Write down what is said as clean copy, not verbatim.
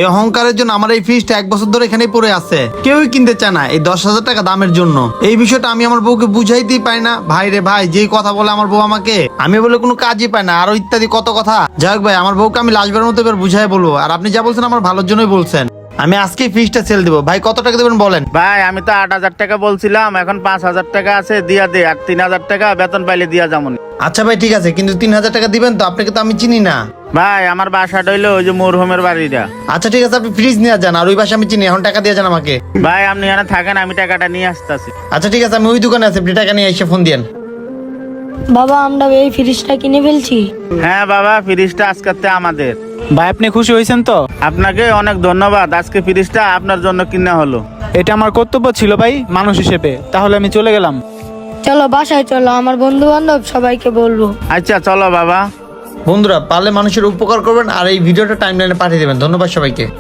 এই অহংকারের জন্য আমার এই ফ্রিজটা 1 বছর ধরে এখানেই পড়ে আছে, কেউই কিনতে চায় না এই 10,000 টাকা দামের জন্য। এই বিষয়টা আমি আমার বউকে বুঝাইতেই পারি না। ভাই রে ভাই, যেই কথা বলে আমার বউ আমাকে, আমি বলে কোনো কাজই পাই না, আরো ইত্যাদি কত কথা। যাই হোক ভাই, আমার বউকে আমি লাস্টবার মতো এবার বুঝাই বলবো। আর আপনি যা বলছেন আমার ভালোর জন্যই বলছেন। আমি আজকেই ফ্রিজটা সেল দিব। ভাই কত টাকা দেবেন বলেন? ভাই আমি তো 8,000 টাকা বলছিলাম, এখন 5,000 টাকা আছে, দিয়া দে। আর 3,000 টাকা বেতন পাইলে দিয়া যাবনি। আচ্ছা ভাই ঠিক আছে, কিন্তু 3,000 টাকা দিবেন তো? আপনাকে তো আমি চিনি না। ভাই আমার বাসাটা হইলো ওই যে মরহুমের বাড়িটা। আচ্ছা ঠিক আছে, আপনি ফ্রিজ নিয়ে যান, আর ওই পাশে আমি চিনি, এখন টাকা দিয়ে যান আমাকে। ভাই আপনি এখানে থাকেন, আমি টাকাটা নিয়ে আসতেছি। আচ্ছা ঠিক আছে, আমি ওই দোকানে আছি, আপনি টাকা নিয়ে এসে ফোন দিয়েন। বাবা, আমরা এই ফ্রিজটা কিনে ফেলছি। হ্যাঁ বাবা, ফ্রিজটা আজকে আমাদের। ভাই আপনি খুশি হয়েছেন তো? আপনাকে অনেক ধন্যবাদ, আজকে ফ্রিজটা আপনার জন্য কিনা হলো। এটা আমার কর্তব্য ছিল ভাই, মানুষ হিসেবে। তাহলে আমি চলে গেলাম। চলো বাসায় চলো, আমার বন্ধু বান্ধব সবাইকে বলবো। আচ্ছা চলো বাবা। বন্ধুরা, পারলে মানুষের উপকার করবেন আর এই ভিডিওটা টাইমলাইনে পাঠিয়ে দেবেন। ধন্যবাদ সবাইকে।